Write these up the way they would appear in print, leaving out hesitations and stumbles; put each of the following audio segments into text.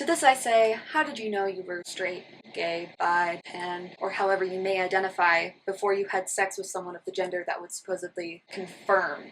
To this I say, how did you know you were straight, gay, bi, pan, or however you may identify before you had sex with someone of the gender that would supposedly confirm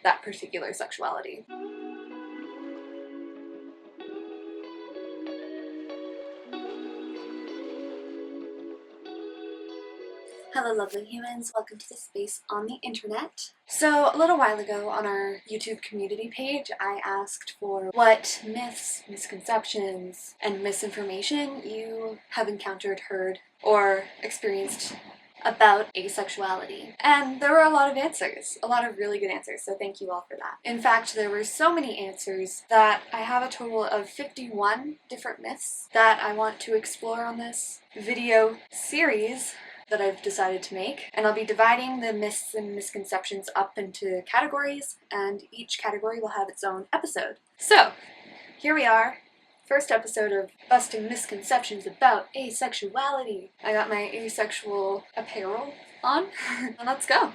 that particular sexuality? Hello lovely humans, welcome to the space on the internet. So a little while ago on our YouTube community page I asked for what myths, misconceptions, and misinformation you have encountered, heard, or experienced about asexuality. And there were a lot of answers, a lot of really good answers, so thank you all for that. In fact, there were so many answers that I have a total of 51 different myths that I want to explore on this video series that I've decided to make, and I'll be dividing the myths and misconceptions up into categories, and each category will have its own episode. So, here we are, first episode of Busting Misconceptions about Asexuality. I got my asexual apparel on, and let's go!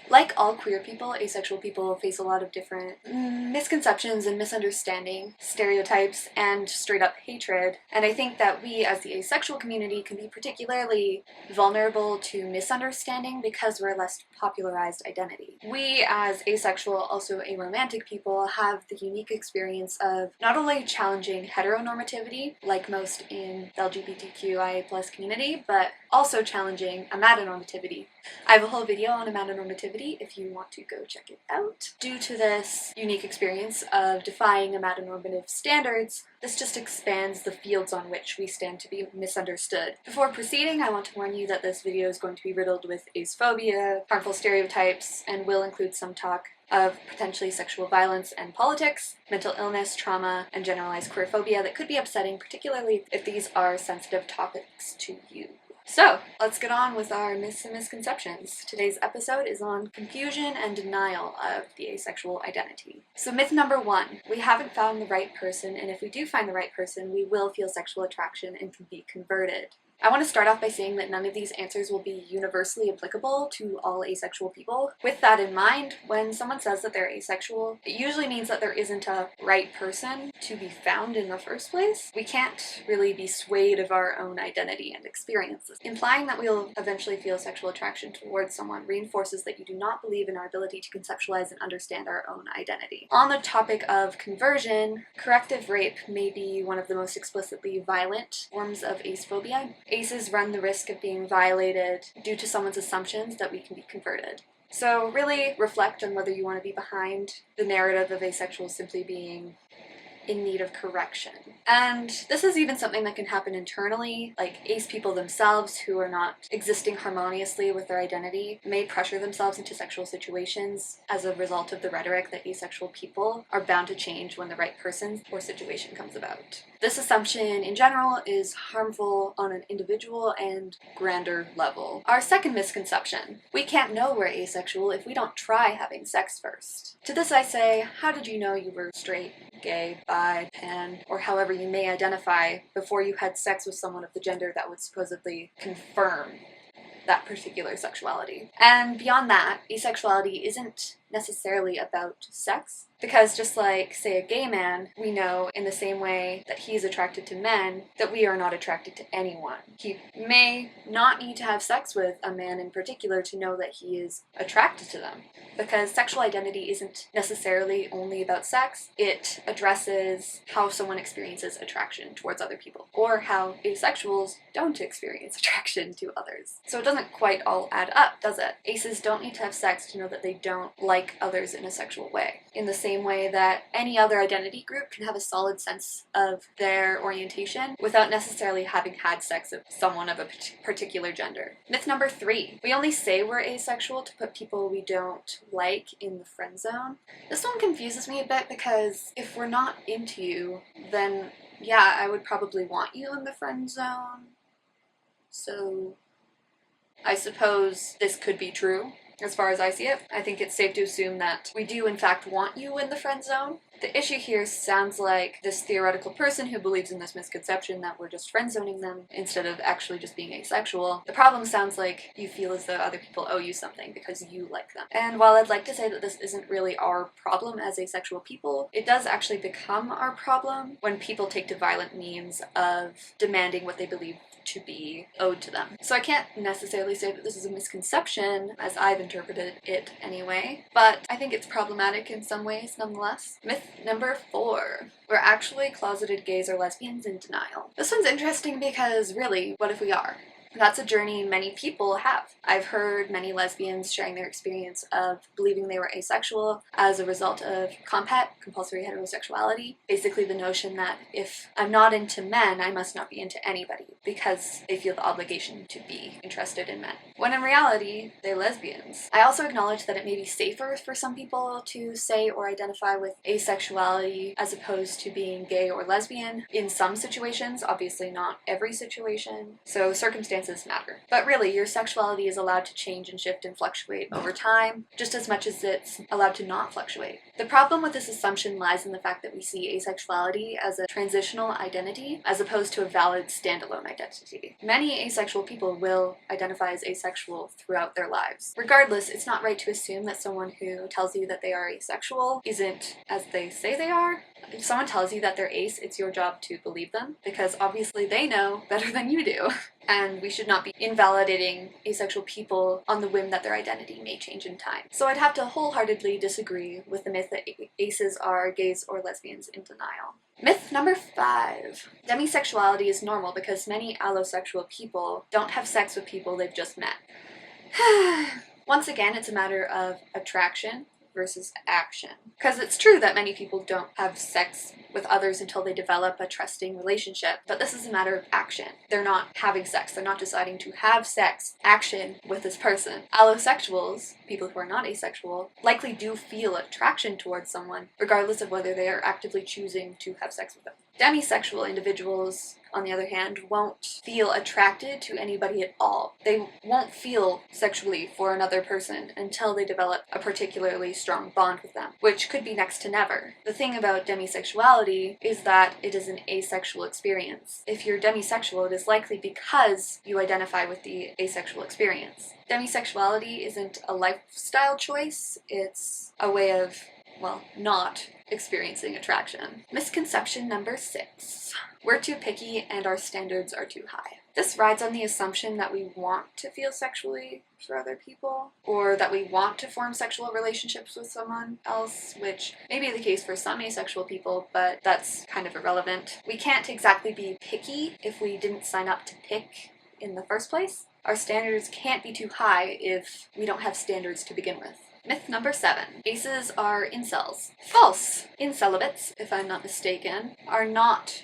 Like all queer people, asexual people face a lot of different misconceptions and misunderstanding, stereotypes, and straight up hatred. And I think that we as the asexual community can be particularly vulnerable to misunderstanding because we're a less popularized identity. We as asexual, also aromantic people, have the unique experience of not only challenging heteronormativity, like most in the LGBTQIA+ community, but also challenging amatonormativity. I have a whole video on amatonormativity if you want to go check it out. Due to this unique experience of defying amatonormative standards, this just expands the fields on which we stand to be misunderstood. Before proceeding, I want to warn you that this video is going to be riddled with asephobia, harmful stereotypes, and will include some talk of potentially sexual violence and politics, mental illness, trauma, and generalized queerphobia that could be upsetting, particularly if these are sensitive topics to you. So, let's get on with our myths and misconceptions. Today's episode is on confusion and denial of the asexual identity. So myth number 1, we haven't found the right person, and if we do find the right person, we will feel sexual attraction and can be converted. I want to start off by saying that none of these answers will be universally applicable to all asexual people. With that in mind, when someone says that they're asexual, it usually means that there isn't a right person to be found in the first place. We can't really be swayed of our own identity and experiences. Implying that we'll eventually feel sexual attraction towards someone reinforces that you do not believe in our ability to conceptualize and understand our own identity. On the topic of conversion, corrective rape may be one of the most explicitly violent forms of asephobia. Aces run the risk of being violated due to someone's assumptions that we can be converted. So really reflect on whether you want to be behind the narrative of asexual simply being in need of correction. And this is even something that can happen internally, like ace people themselves who are not existing harmoniously with their identity may pressure themselves into sexual situations as a result of the rhetoric that asexual people are bound to change when the right person or situation comes about. This assumption in general is harmful on an individual and grander level. Our second misconception, we can't know we're asexual if we don't try having sex first. To this I say, how did you know you were straight, gay, bi, pan, or however you may identify before you had sex with someone of the gender that would supposedly confirm that particular sexuality? And beyond that, asexuality isn't necessarily about sex, because just like, say, a gay man, we know in the same way that he's attracted to men that we are not attracted to anyone. He may not need to have sex with a man in particular to know that he is attracted to them, because sexual identity isn't necessarily only about sex. It addresses how someone experiences attraction towards other people, or how asexuals don't experience attraction to others. So it doesn't quite all add up, does it? Aces don't need to have sex to know that they don't like others in a sexual way, in the same way that any other identity group can have a solid sense of their orientation without necessarily having had sex with someone of a particular gender. Myth number 3, we only say we're asexual to put people we don't like in the friend zone. This one confuses me a bit because if we're not into you, then yeah, I would probably want you in the friend zone. So I suppose this could be true. as far as I see it. I think it's safe to assume that we do in fact want you in the friend zone. The issue here sounds like this theoretical person who believes in this misconception that we're just friend zoning them instead of actually just being asexual. The problem sounds like you feel as though other people owe you something because you like them. And while I'd like to say that this isn't really our problem as asexual people, it does actually become our problem when people take to violent means of demanding what they believe to be owed to them. So I can't necessarily say that this is a misconception, as I've interpreted it anyway, but I think it's problematic in some ways nonetheless. Myth number 4. We're actually closeted gays or lesbians in denial. This one's interesting because really, what if we are? That's a journey many people have. I've heard many lesbians sharing their experience of believing they were asexual as a result of compet, compulsory heterosexuality. Basically the notion that if I'm not into men, I must not be into anybody because they feel the obligation to be interested in men. When in reality, they're lesbians. I also acknowledge that it may be safer for some people to say or identify with asexuality as opposed to being gay or lesbian in some situations, obviously not every situation. So circumstances matter. But really, your sexuality is allowed to change and shift and fluctuate over time, just as much as it's allowed to not fluctuate. The problem with this assumption lies in the fact that we see asexuality as a transitional identity, as opposed to a valid standalone identity. Many asexual people will identify as asexual throughout their lives. Regardless, it's not right to assume that someone who tells you that they are asexual isn't as they say they are. If someone tells you that they're ace, it's your job to believe them, because obviously they know better than you do. And we should not be invalidating asexual people on the whim that their identity may change in time. So I'd have to wholeheartedly disagree with the myth that aces are gays or lesbians in denial. Myth number 5. Demisexuality is normal because many allosexual people don't have sex with people they've just met. Once again, it's a matter of attraction versus action. Because it's true that many people don't have sex with others until they develop a trusting relationship, but this is a matter of action. They're not having sex, they're not deciding to have sex, action with this person. Allosexuals, people who are not asexual, likely do feel attraction towards someone, regardless of whether they are actively choosing to have sex with them. Demisexual individuals, on the other hand, won't feel attracted to anybody at all. They won't feel sexually for another person until they develop a particularly strong bond with them, which could be next to never. The thing about demisexuality is that it is an asexual experience. If you're demisexual, it is likely because you identify with the asexual experience. Demisexuality isn't a lifestyle choice, it's a way of, well, not experiencing attraction. Misconception number 6. We're too picky and our standards are too high. This rides on the assumption that we want to feel sexually for other people, or that we want to form sexual relationships with someone else, which may be the case for some asexual people, but that's kind of irrelevant. We can't exactly be picky if we didn't sign up to pick in the first place. Our standards can't be too high if we don't have standards to begin with. Myth number 7. Aces are incels. False. Incelibates, if I'm not mistaken, are not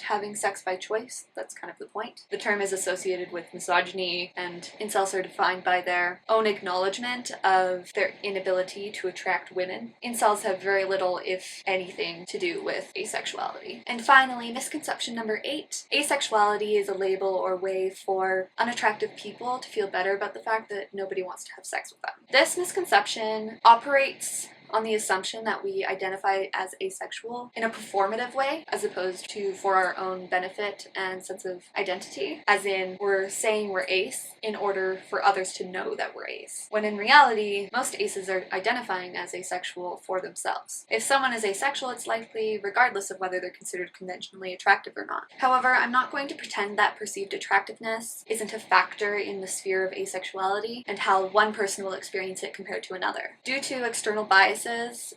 having sex by choice. That's kind of the point. The term is associated with misogyny, and incels are defined by their own acknowledgement of their inability to attract women. Incels have very little, if anything, to do with asexuality. And finally, misconception number 8. Asexuality is a label or way for unattractive people to feel better about the fact that nobody wants to have sex with them. This misconception operates on the assumption that we identify as asexual in a performative way, as opposed to for our own benefit and sense of identity, as in we're saying we're ace in order for others to know that we're ace, when in reality most aces are identifying as asexual for themselves. If someone is asexual, it's likely regardless of whether they're considered conventionally attractive or not. However, I'm not going to pretend that perceived attractiveness isn't a factor in the sphere of asexuality and how one person will experience it compared to another. Due to external bias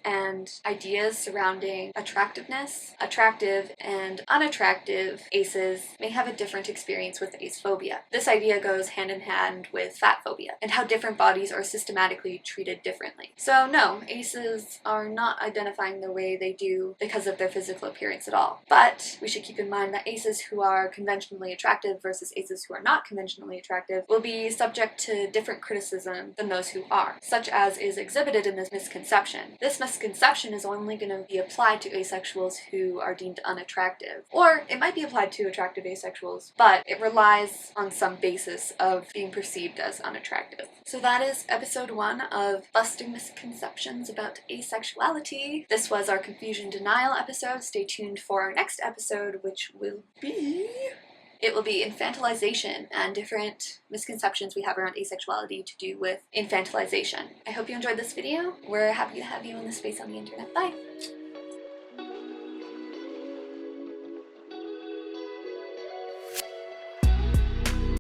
and ideas surrounding attractiveness, attractive and unattractive aces may have a different experience with ace phobia. This idea goes hand in hand with fat phobia and how different bodies are systematically treated differently. So no, aces are not identifying the way they do because of their physical appearance at all. But we should keep in mind that aces who are conventionally attractive versus aces who are not conventionally attractive will be subject to different criticism than those who are, such as is exhibited in this misconception misconception. This misconception is only going to be applied to asexuals who are deemed unattractive. Or it might be applied to attractive asexuals, but it relies on some basis of being perceived as unattractive. So that is episode 1 of Busting Misconceptions about Asexuality. This was our confusion denial episode. Stay tuned for our next episode, which will be... It will be infantilization and different misconceptions we have around asexuality to do with infantilization. I hope you enjoyed this video. We're happy to have you in the space on the internet. Bye!